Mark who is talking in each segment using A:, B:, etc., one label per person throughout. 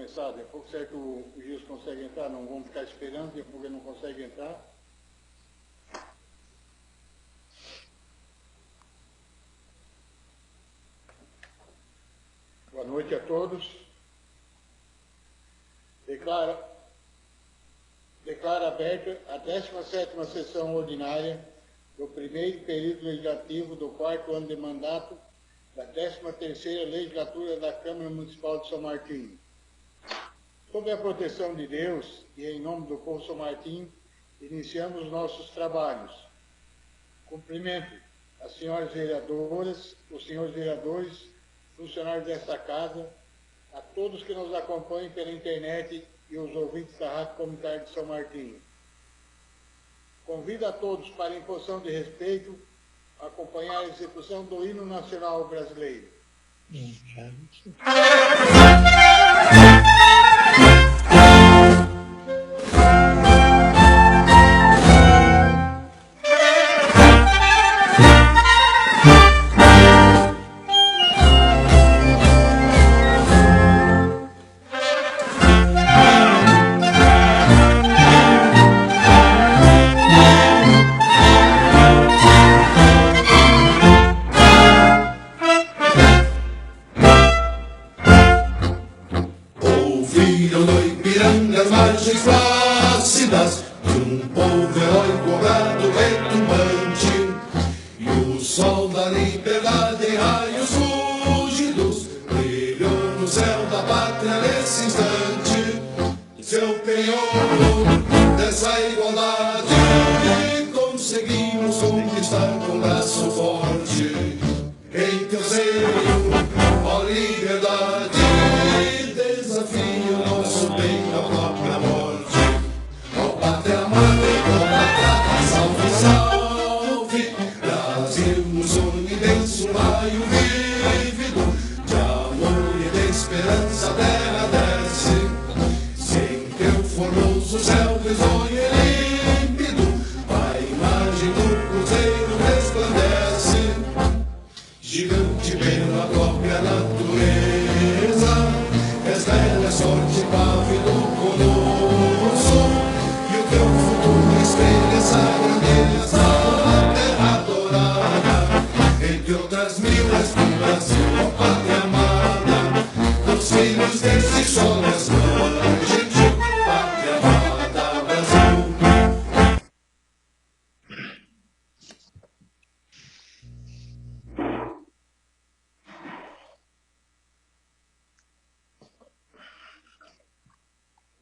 A: começar. Daqui a pouco, certo, o Gilson consegue entrar, não vamos ficar esperando, daqui a pouco ele não consegue entrar. Boa noite a todos. Declaro aberta a 17ª sessão ordinária do primeiro período legislativo do 4º ano de mandato da 13ª legislatura da Câmara Municipal de São Martinho. Sob a proteção de Deus e em nome do povo São Martinho, iniciamos nossos trabalhos. Cumprimento as senhoras vereadoras, os senhores vereadores, funcionários desta casa, a todos que nos acompanham pela internet e os ouvintes da Rádio Comunitária de São Martinho. Convido a todos para, em posição de respeito, acompanhar a execução do hino nacional brasileiro.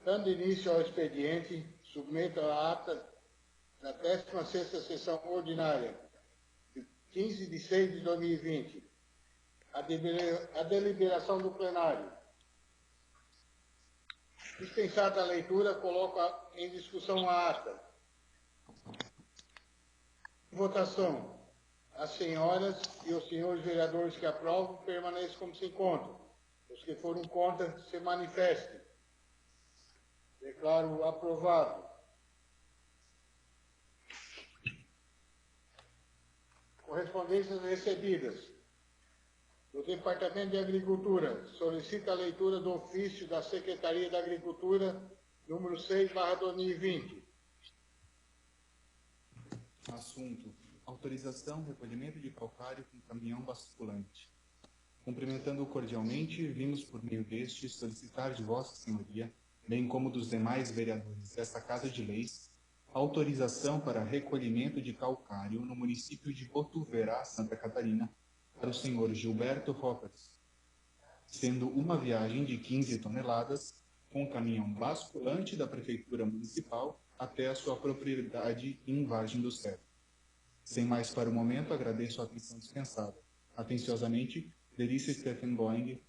A: Dando início ao expediente, submeto a ata da 16ª sessão ordinária, de 15 de 6 de 2020, a deliberação do plenário. Dispensada a leitura, coloco em discussão a ata. Votação. As senhoras e os senhores vereadores que aprovam permaneçam como se encontram. Os que foram contra, se manifestem. Declaro aprovado. Correspondências recebidas. Do Departamento de Agricultura, solicita a leitura do ofício da Secretaria da Agricultura, número 6/2020.
B: Assunto: autorização, recolhimento de calcário com caminhão basculante. Cumprimentando-o cordialmente, vimos por meio deste solicitar de Vossa Senhoria, bem como dos demais vereadores desta Casa de Leis, autorização para recolhimento de calcário no município de Botuverá, Santa Catarina, para o senhor Gilberto Roberts, sendo uma viagem de 15 toneladas, com caminhão basculante da Prefeitura Municipal até a sua propriedade em Vargem do Cedro. Sem mais para o momento, agradeço a atenção dispensada. Atenciosamente, Delícia Stephen Boeing,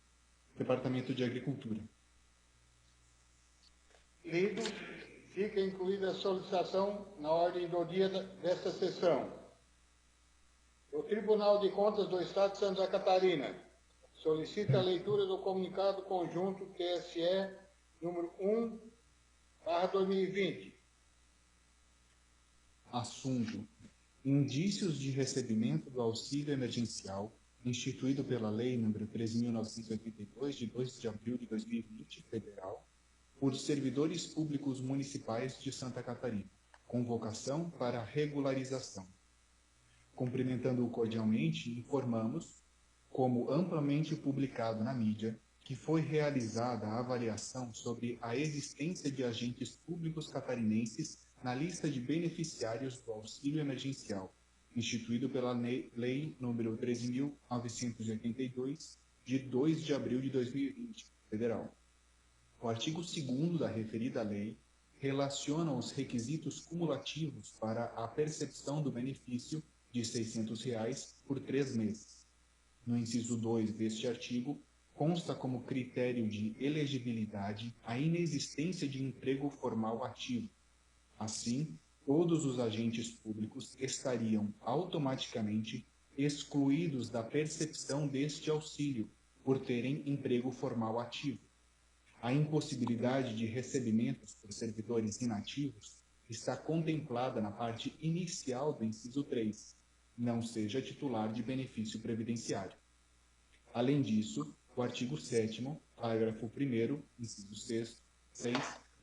B: Departamento de Agricultura.
A: Lido, fica incluída a solicitação na ordem do dia desta sessão. O Tribunal de Contas do Estado de Santa Catarina solicita a leitura do comunicado conjunto TSE número 1/2020.
B: Assunto: indícios de recebimento do auxílio emergencial instituído pela Lei nº 13.982, de 2 de abril de 2020, federal, por servidores públicos municipais de Santa Catarina, convocação para regularização. Cumprimentando-o cordialmente, informamos, como amplamente publicado na mídia, que foi realizada a avaliação sobre a existência de agentes públicos catarinenses na lista de beneficiários do auxílio emergencial, instituído pela Lei nº 13.982, de 2 de abril de 2020, federal. O artigo 2º da referida lei relaciona os requisitos cumulativos para a percepção do benefício de R$ 600 por 3 meses. No inciso 2 deste artigo, consta como critério de elegibilidade a inexistência de emprego formal ativo. Assim, todos os agentes públicos estariam automaticamente excluídos da percepção deste auxílio por terem emprego formal ativo. A impossibilidade de recebimentos por servidores inativos está contemplada na parte inicial do inciso 3, não seja titular de benefício previdenciário. Além disso, o artigo 7º, parágrafo 1º, inciso 6,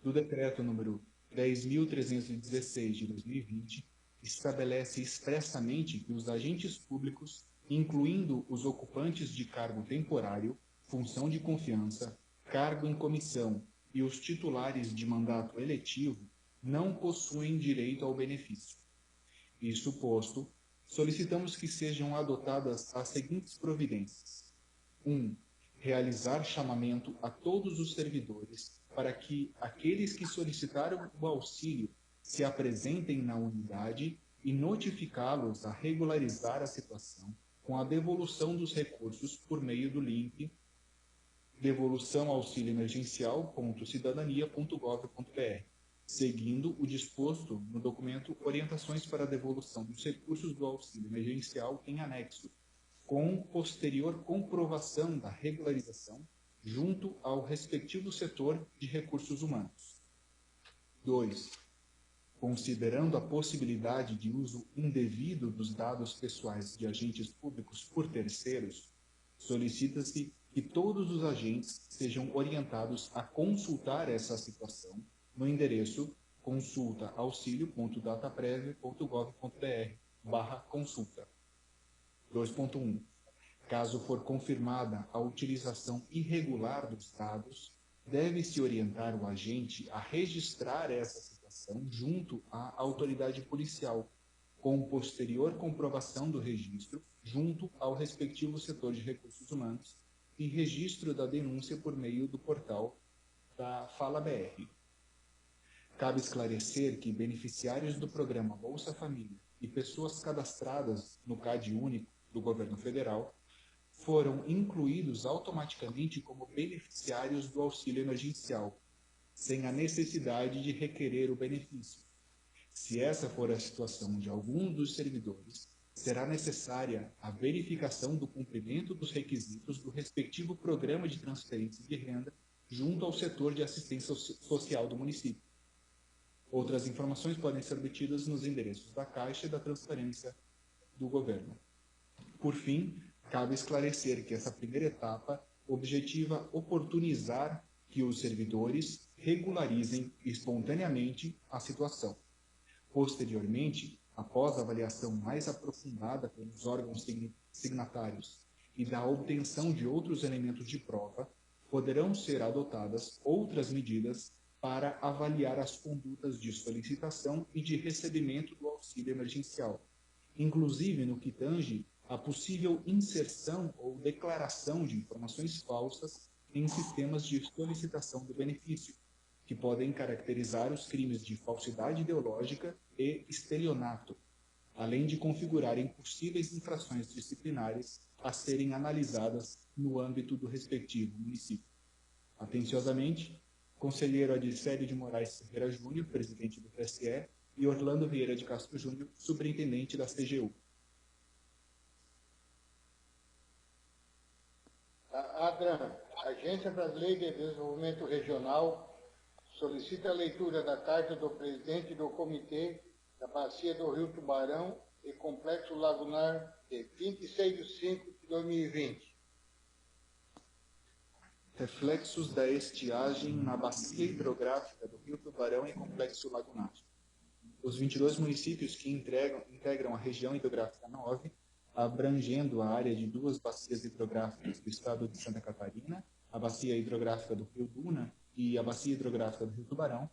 B: do Decreto nº 10.316 de 2020, estabelece expressamente que os agentes públicos, incluindo os ocupantes de cargo temporário, função de confiança, cargo em comissão e os titulares de mandato eletivo, não possuem direito ao benefício. Isso posto, solicitamos que sejam adotadas as seguintes providências. 1. Realizar chamamento a todos os servidores para que aqueles que solicitaram o auxílio se apresentem na unidade e notificá-los a regularizar a situação com a devolução dos recursos por meio do link devoluçãoauxilioemergencial.cidadania.gov.br, seguindo o disposto no documento Orientações para a Devolução dos Recursos do Auxílio Emergencial em anexo, com posterior comprovação da regularização junto ao respectivo setor de recursos humanos. 2. Considerando a possibilidade de uso indevido dos dados pessoais de agentes públicos por terceiros, solicita-se que todos os agentes sejam orientados a consultar essa situação no endereço consulta.auxilio.dataprev.gov.br/consulta. 2.1. Caso for confirmada a utilização irregular dos dados, deve-se orientar o agente a registrar essa situação junto à autoridade policial, com posterior comprovação do registro junto ao respectivo setor de recursos humanos e registro da denúncia por meio do portal da Fala BR. Cabe esclarecer que beneficiários do programa Bolsa Família e pessoas cadastradas no CAD único do governo federal foram incluídos automaticamente como beneficiários do auxílio emergencial, sem a necessidade de requerer o benefício. Se essa for a situação de algum dos servidores, será necessária a verificação do cumprimento dos requisitos do respectivo programa de transferência de renda junto ao setor de assistência social do município. Outras informações podem ser obtidas nos endereços da Caixa e da Transparência do Governo. Por fim, cabe esclarecer que essa primeira etapa objetiva oportunizar que os servidores regularizem espontaneamente a situação. Posteriormente, após a avaliação mais aprofundada pelos órgãos signatários e da obtenção de outros elementos de prova, poderão ser adotadas outras medidas para avaliar as condutas de solicitação e de recebimento do auxílio emergencial, inclusive no que tange a possível inserção ou declaração de informações falsas em sistemas de solicitação do benefício, que podem caracterizar os crimes de falsidade ideológica e estelionato, além de configurarem possíveis infrações disciplinares a serem analisadas no âmbito do respectivo município. Atenciosamente, Conselheiro Adicélio de Moraes Ferreira Júnior, presidente do TSE, e Orlando Vieira de Castro Júnior, superintendente da CGU.
A: A ADRAN, Agência Brasileira de Desenvolvimento Regional, solicita a leitura da carta do presidente do Comitê da Bacia do Rio Tubarão e Complexo Lagunar de 26 de 5 de 2020.
B: Reflexos da estiagem na bacia hidrográfica do Rio Tubarão e Complexo Lagunar. Os 22 municípios que integram a região hidrográfica 9, abrangendo a área de duas bacias hidrográficas do estado de Santa Catarina, a bacia hidrográfica do Rio Duna e a bacia hidrográfica do Rio Tubarão,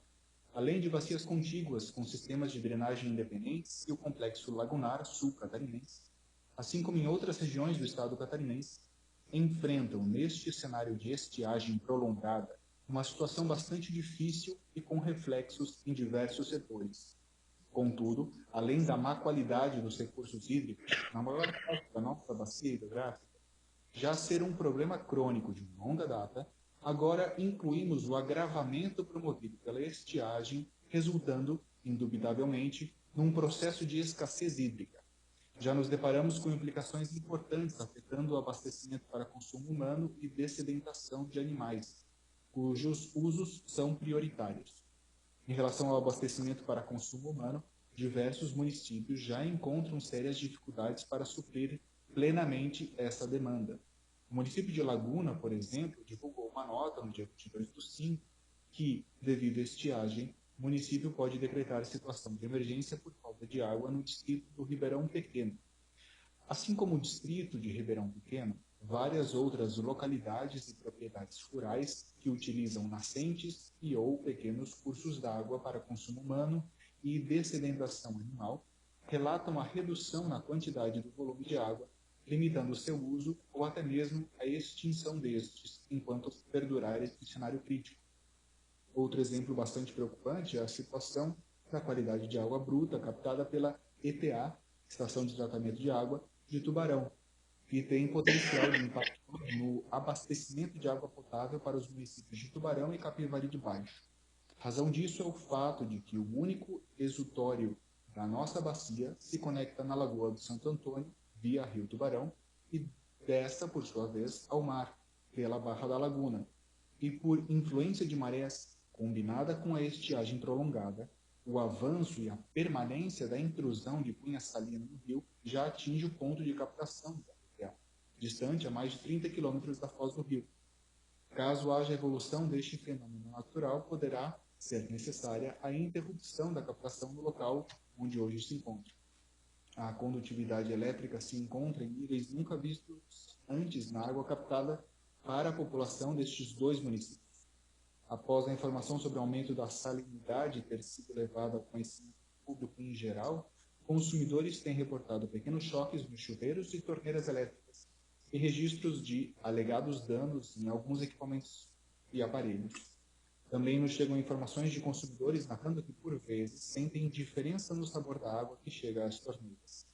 B: além de bacias contíguas com sistemas de drenagem independentes e o Complexo Lagunar Sul Catarinense, assim como em outras regiões do estado catarinense, enfrentam, neste cenário de estiagem prolongada, uma situação bastante difícil e com reflexos em diversos setores. Contudo, além da má qualidade dos recursos hídricos, na maior parte da nossa bacia hidrográfica, já ser um problema crônico de longa data, agora incluímos o agravamento promovido pela estiagem, resultando, indubitavelmente, num processo de escassez hídrica. Já nos deparamos com implicações importantes afetando o abastecimento para consumo humano e dessedentação de animais, cujos usos são prioritários. Em relação ao abastecimento para consumo humano, diversos municípios já encontram sérias dificuldades para suprir plenamente essa demanda. O município de Laguna, por exemplo, divulgou uma nota no dia 22/5 que, devido à estiagem, o município pode decretar situação de emergência por falta de água no distrito do Ribeirão Pequeno. Assim como o distrito de Ribeirão Pequeno, várias outras localidades e propriedades rurais que utilizam nascentes e ou pequenos cursos d'água para consumo humano e dessedentação animal relatam a redução na quantidade do volume de água, limitando o seu uso ou até mesmo a extinção destes, enquanto perdurar esse cenário crítico. Outro exemplo bastante preocupante é a situação da qualidade de água bruta captada pela ETA, Estação de Tratamento de Água de Tubarão, que tem potencial de impacto no abastecimento de água potável para os municípios de Tubarão e Capivari de Baixo. Razão disso é o fato de que o único exutório da nossa bacia se conecta na Lagoa do Santo Antônio, via Rio Tubarão, e desta, por sua vez, ao mar, pela Barra da Laguna. E por influência de marés combinada com a estiagem prolongada, o avanço e a permanência da intrusão de cunha salina no rio já atinge o ponto de captação da ETA, distante a mais de 30 quilômetros da foz do rio. Caso haja evolução deste fenômeno natural, poderá ser necessária a interrupção da captação no local onde hoje se encontra. A condutividade elétrica se encontra em níveis nunca vistos antes na água captada para a população destes dois municípios. Após a informação sobre o aumento da salinidade ter sido levada ao conhecimento público em geral, consumidores têm reportado pequenos choques nos chuveiros e torneiras elétricas e registros de alegados danos em alguns equipamentos e aparelhos. Também nos chegam informações de consumidores narrando que, por vezes, sentem diferença no sabor da água que chega às torneiras.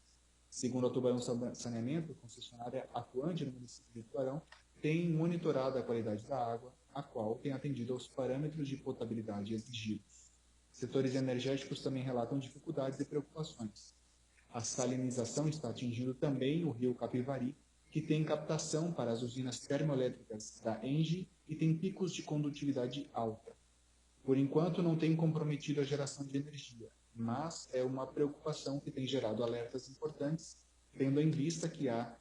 B: Segundo a Tubarão Saneamento, concessionária atuante no município de Tubarão, tem monitorado a qualidade da água, a qual tem atendido aos parâmetros de potabilidade exigidos. Setores energéticos também relatam dificuldades e preocupações. A salinização está atingindo também o rio Capivari, que tem captação para as usinas termoelétricas da ENGIE e tem picos de condutividade alta. Por enquanto, não tem comprometido a geração de energia, mas é uma preocupação que tem gerado alertas importantes, tendo em vista que há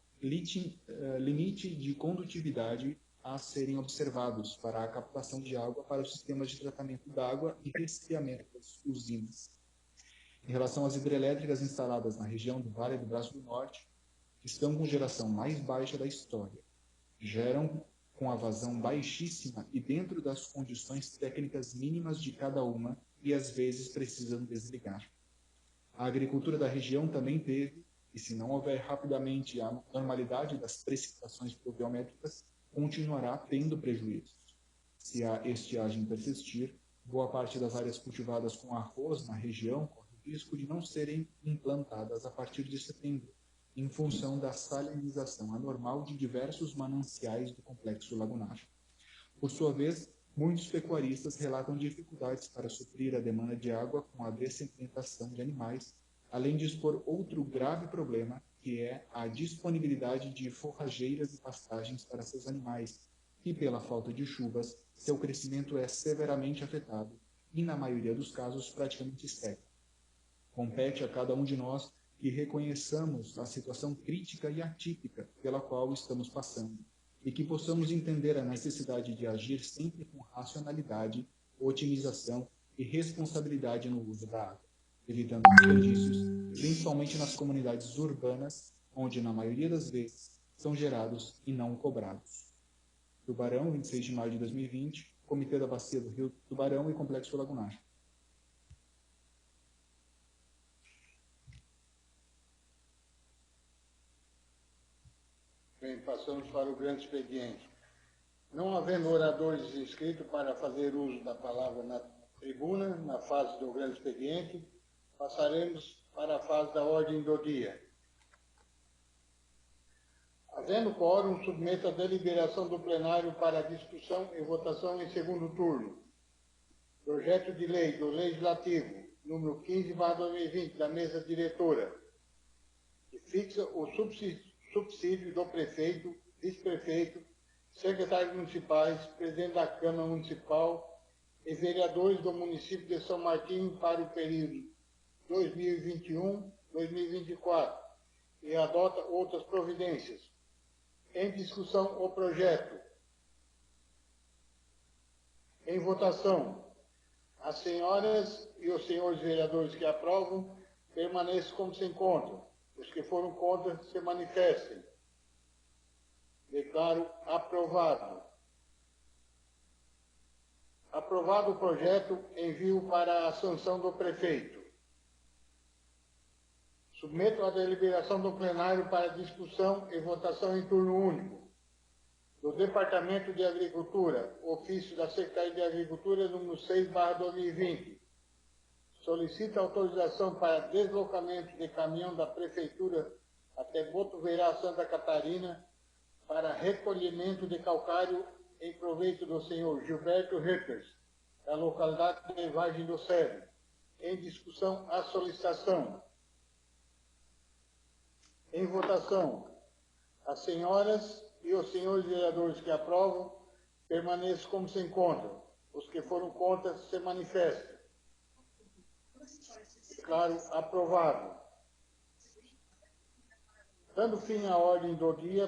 B: limite de condutividade a serem observados para a captação de água para os sistemas de tratamento da água e resfriamento das usinas. Em relação às hidrelétricas instaladas na região do Vale do Braço do Norte, estão com geração mais baixa da história. Geram com a vazão baixíssima e dentro das condições técnicas mínimas de cada uma e às vezes precisam desligar. A agricultura da região também teve, e se não houver rapidamente a normalidade das precipitações pluviométricas, continuará tendo prejuízos. Se a estiagem persistir, boa parte das áreas cultivadas com arroz na região corre o risco de não serem implantadas a partir de setembro, em função da salinização anormal de diversos mananciais do complexo lagunar. Por sua vez, muitos pecuaristas relatam dificuldades para suprir a demanda de água com a dessedentação de animais, além de expor outro grave problema, que é a disponibilidade de forrageiras e pastagens para seus animais, e pela falta de chuvas, seu crescimento é severamente afetado e, na maioria dos casos, praticamente seco. Compete a cada um de nós que reconheçamos a situação crítica e atípica pela qual estamos passando e que possamos entender a necessidade de agir sempre com racionalidade, otimização e responsabilidade no uso da água, evitando desperdícios, principalmente nas comunidades urbanas, onde, na maioria das vezes, são gerados e não cobrados. Tubarão, 26 de maio de 2020, Comitê da Bacia do Rio Tubarão e Complexo Lagunar.
A: Bem, passamos para o grande expediente. Não havendo oradores inscritos para fazer uso da palavra na tribuna, na fase do grande expediente, passaremos para a fase da ordem do dia. Havendo quórum, submeto a deliberação do plenário para discussão e votação em segundo turno. Projeto de lei do Legislativo, número 15/2020, da mesa diretora, que fixa o subsídio do prefeito, vice-prefeito, secretários municipais, presidente da Câmara Municipal e vereadores do município de São Martinho para o período 2021-2024 e adota outras providências. Em discussão o projeto. Em votação, as senhoras e os senhores vereadores que aprovam permaneçam como se encontram. Os que foram contra se manifestem. Declaro aprovado. Aprovado o projeto, envio para a sanção do prefeito. Submeto a deliberação do plenário para discussão e votação em turno único. Do Departamento de Agricultura, ofício da Secretaria de Agricultura, número 6/2020. Solicita autorização para deslocamento de caminhão da Prefeitura até Botuverá, Santa Catarina, para recolhimento de calcário em proveito do senhor Gilberto Ritters, da localidade de Vargem do Cedro. Em discussão, a solicitação. Em votação, as senhoras e os senhores vereadores que aprovam permaneçam como se encontram. Os que foram contra se manifestem. Declaro aprovado. Dando fim à ordem do dia,